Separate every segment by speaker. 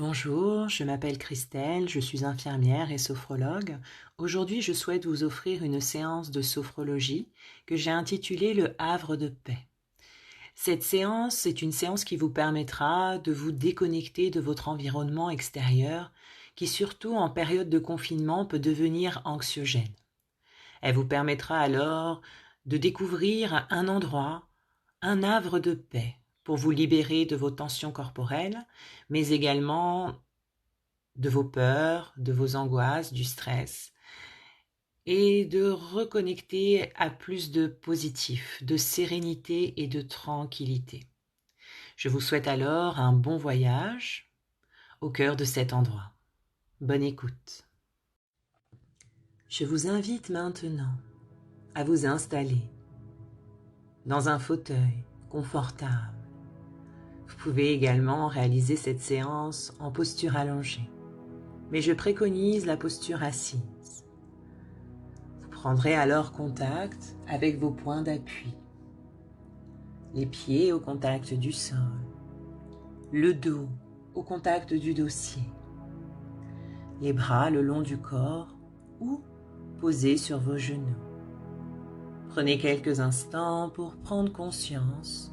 Speaker 1: Bonjour, je m'appelle Christelle, je suis infirmière et sophrologue. Aujourd'hui, je souhaite vous offrir une séance de sophrologie que j'ai intitulée Le Havre de paix. Cette séance est une séance qui vous permettra de vous déconnecter de votre environnement extérieur qui, surtout en période de confinement, peut devenir anxiogène. Elle vous permettra alors de découvrir un endroit, un havre de paix pour vous libérer de vos tensions corporelles, mais également de vos peurs, de vos angoisses, du stress, et de reconnecter à plus de positif, de sérénité et de tranquillité. Je vous souhaite alors un bon voyage au cœur de cet endroit. Bonne écoute. Je vous invite maintenant à vous installer dans un fauteuil confortable. Vous pouvez également réaliser cette séance en posture allongée, mais je préconise la posture assise. Vous prendrez alors contact avec vos points d'appui, les pieds au contact du sol, le dos au contact du dossier, les bras le long du corps ou posés sur vos genoux. Prenez quelques instants pour prendre conscience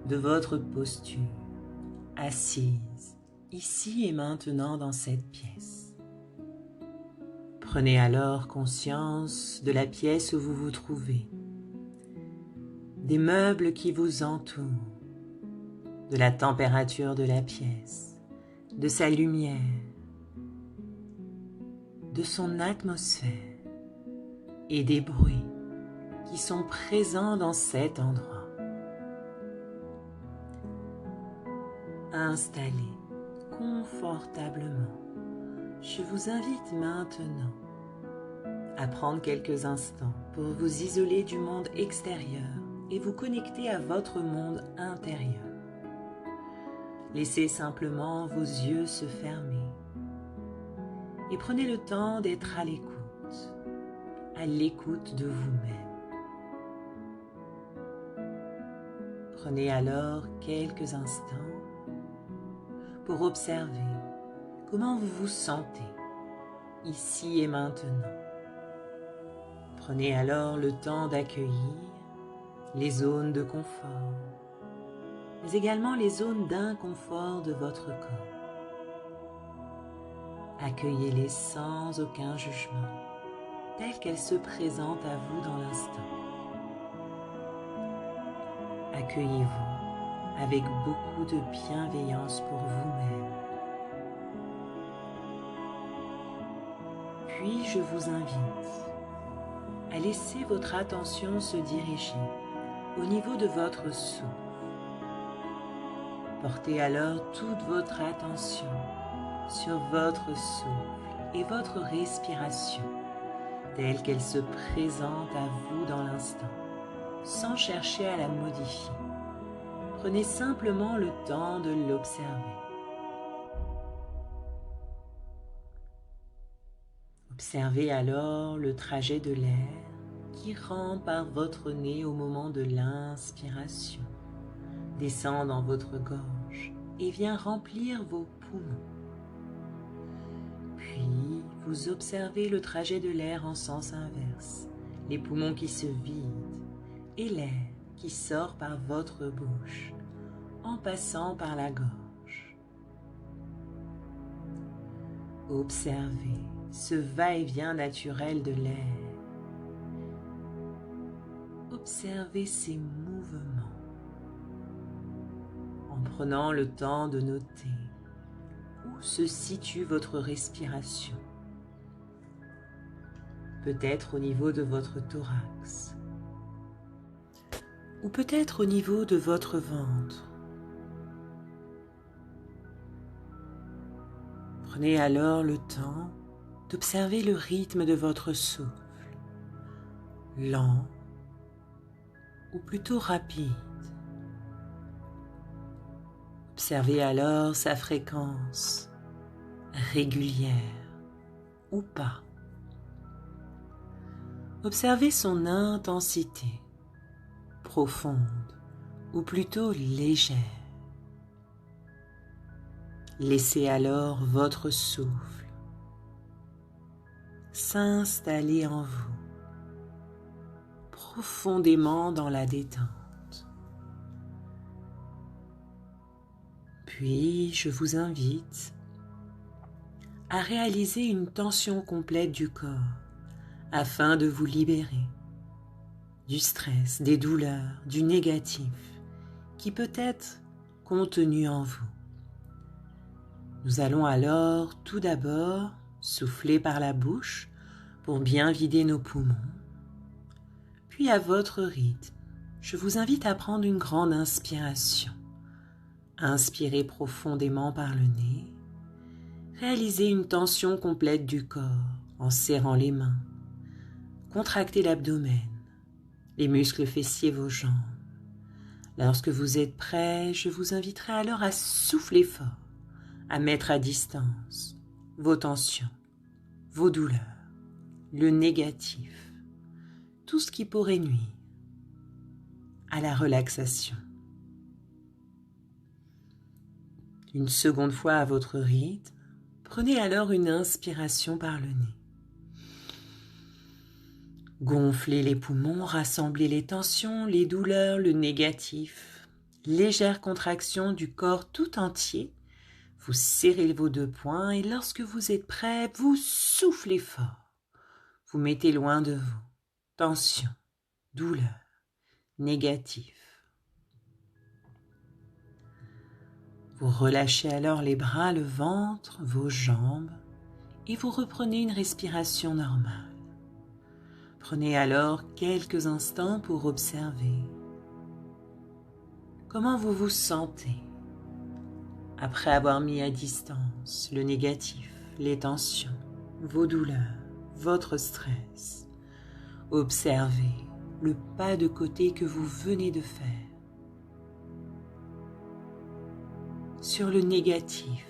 Speaker 1: de votre posture, assise, ici et maintenant dans cette pièce. Prenez alors conscience de la pièce où vous vous trouvez, des meubles qui vous entourent, de la température de la pièce, de sa lumière, de son atmosphère et des bruits qui sont présents dans cet endroit. Installez confortablement. Je vous invite maintenant à prendre quelques instants pour vous isoler du monde extérieur et vous connecter à votre monde intérieur. Laissez simplement vos yeux se fermer et prenez le temps d'être à l'écoute de vous-même. Prenez alors quelques instants pour observer comment vous vous sentez ici et maintenant. Prenez alors le temps d'accueillir les zones de confort, mais également les zones d'inconfort de votre corps. Accueillez-les sans aucun jugement, telles qu'elles se présentent à vous dans l'instant. Accueillez-vous avec beaucoup de bienveillance pour vous-même. Puis je vous invite à laisser votre attention se diriger au niveau de votre souffle. Portez alors toute votre attention sur votre souffle et votre respiration, telle qu'elle se présente à vous dans l'instant, sans chercher à la modifier. Prenez simplement le temps de l'observer. Observez alors le trajet de l'air qui rentre par votre nez au moment de l'inspiration, descend dans votre gorge et vient remplir vos poumons. Puis, vous observez le trajet de l'air en sens inverse, les poumons qui se vident et l'air qui sort par votre bouche en passant par la gorge. Observez ce va-et-vient naturel de l'air. Observez ces mouvements en prenant le temps de noter où se situe votre respiration. Peut-être au niveau de votre thorax, ou peut-être au niveau de votre ventre. Prenez alors le temps d'observer le rythme de votre souffle, lent ou plutôt rapide. Observez alors sa fréquence, régulière ou pas. Observez son intensité, profonde ou plutôt légère. Laissez alors votre souffle s'installer en vous, profondément dans la détente. Puis, je vous invite à réaliser une tension complète du corps afin de vous libérer du stress, des douleurs, du négatif qui peut être contenu en vous. Nous allons alors tout d'abord souffler par la bouche pour bien vider nos poumons. Puis à votre rythme, je vous invite à prendre une grande inspiration. Inspirez profondément par le nez. Réalisez une tension complète du corps en serrant les mains. Contractez l'abdomen, les muscles fessiers, vos jambes. Lorsque vous êtes prêt, je vous inviterai alors à souffler fort, à mettre à distance vos tensions, vos douleurs, le négatif, tout ce qui pourrait nuire à la relaxation. Une seconde fois à votre rythme, prenez alors une inspiration par le nez. Gonflez les poumons, rassemblez les tensions, les douleurs, le négatif. Légère contraction du corps tout entier. Vous serrez vos deux poings et lorsque vous êtes prêt, vous soufflez fort. Vous mettez loin de vous tension, douleur, négatif. Vous relâchez alors les bras, le ventre, vos jambes et vous reprenez une respiration normale. Prenez alors quelques instants pour observer comment vous vous sentez après avoir mis à distance le négatif, les tensions, vos douleurs, votre stress. Observez le pas de côté que vous venez de faire sur le négatif,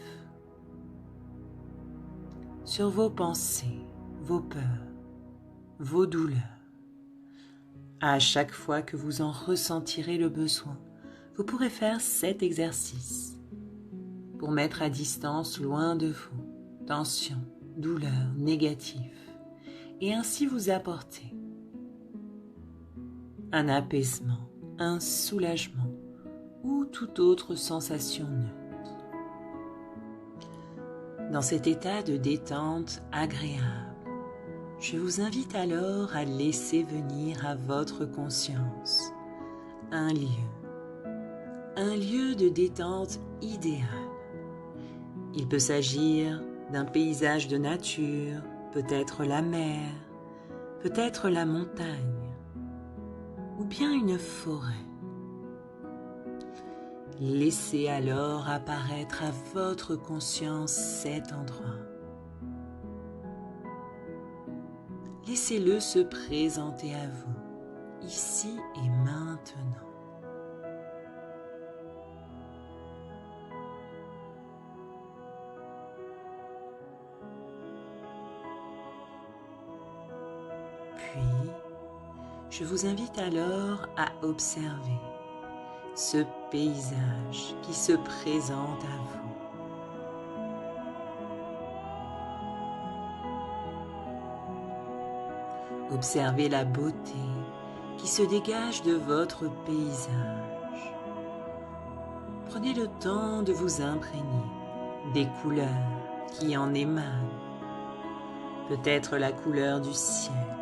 Speaker 1: sur vos pensées, vos peurs, vos douleurs. À chaque fois que vous en ressentirez le besoin, vous pourrez faire cet exercice pour mettre à distance loin de vous tensions, douleurs, négatifs et ainsi vous apporter un apaisement, un soulagement ou toute autre sensation neutre. Dans cet état de détente agréable, je vous invite alors à laisser venir à votre conscience un lieu de détente idéal. Il peut s'agir d'un paysage de nature, peut-être la mer, peut-être la montagne, ou bien une forêt. Laissez alors apparaître à votre conscience cet endroit. Laissez-le se présenter à vous, ici et maintenant. Puis, je vous invite alors à observer ce paysage qui se présente à vous. Observez la beauté qui se dégage de votre paysage. Prenez le temps de vous imprégner des couleurs qui en émanent. Peut-être la couleur du ciel,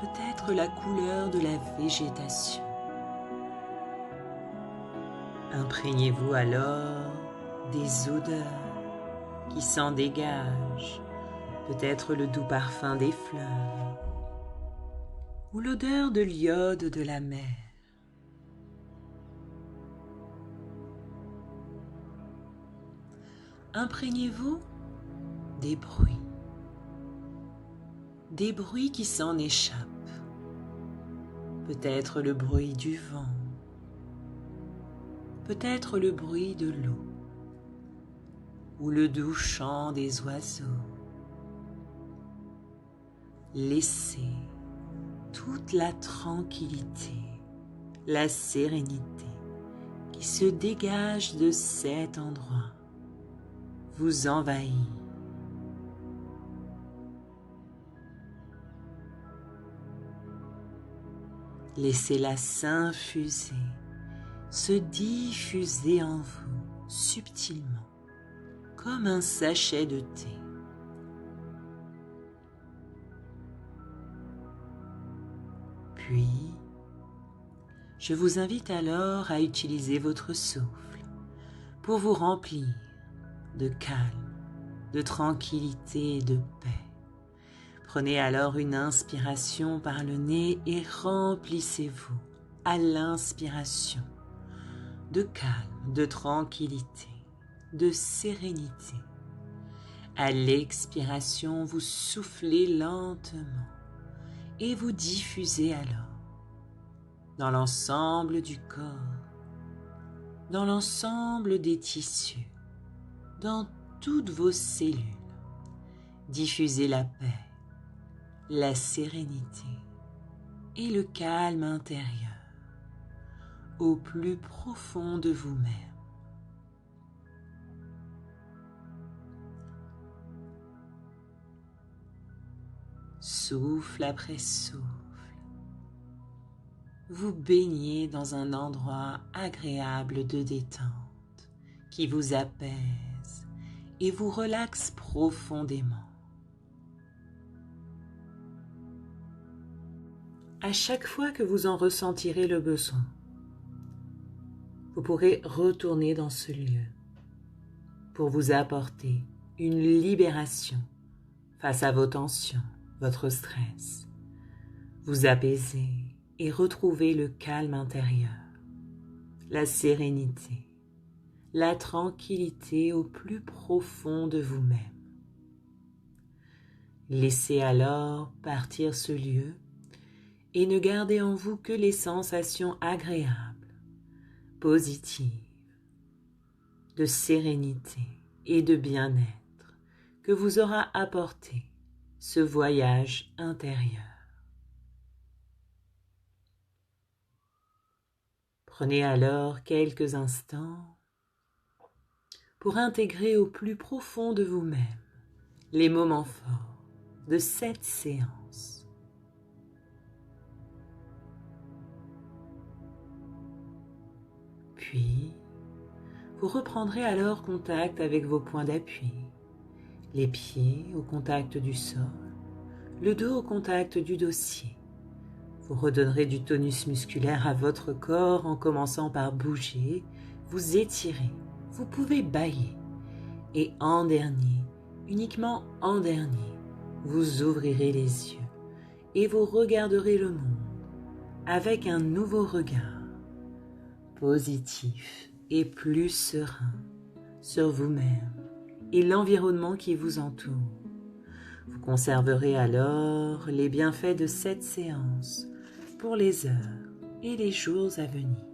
Speaker 1: peut-être la couleur de la végétation. Imprégnez-vous alors des odeurs qui s'en dégagent, peut-être le doux parfum des fleurs ou l'odeur de l'iode de la mer. Imprégnez-vous des bruits qui s'en échappent, peut-être le bruit du vent, peut-être le bruit de l'eau ou le doux chant des oiseaux. Laissez toute la tranquillité, la sérénité qui se dégage de cet endroit vous envahit. Laissez-la s'infuser, se diffuser en vous subtilement, comme un sachet de thé. Puis, je vous invite alors à utiliser votre souffle pour vous remplir de calme, de tranquillité et de paix. Prenez alors une inspiration par le nez et remplissez-vous à l'inspiration de calme, de tranquillité, de sérénité. À l'expiration, vous soufflez lentement et vous diffusez alors dans l'ensemble du corps, dans l'ensemble des tissus, dans toutes vos cellules. Diffusez la paix, la sérénité et le calme intérieur au plus profond de vous-même. Souffle après souffle, vous baignez dans un endroit agréable de détente qui vous apaise et vous relaxe profondément. À chaque fois que vous en ressentirez le besoin, vous pourrez retourner dans ce lieu pour vous apporter une libération face à vos tensions, votre stress, vous apaiser et retrouver le calme intérieur, la sérénité, la tranquillité au plus profond de vous-même. Laissez alors partir ce lieu et ne gardez en vous que les sensations agréables, positives, de sérénité et de bien-être que vous aura apporté ce voyage intérieur. Prenez alors quelques instants pour intégrer au plus profond de vous-même les moments forts de cette séance. Puis, vous reprendrez alors contact avec vos points d'appui, les pieds au contact du sol, le dos au contact du dossier. Vous redonnerez du tonus musculaire à votre corps en commençant par bouger, vous étirer, vous pouvez bâiller. Et en dernier, uniquement en dernier, vous ouvrirez les yeux et vous regarderez le monde avec un nouveau regard, positif et plus serein sur vous-même et l'environnement qui vous entoure. Vous conserverez alors les bienfaits de cette séance pour les heures et les jours à venir.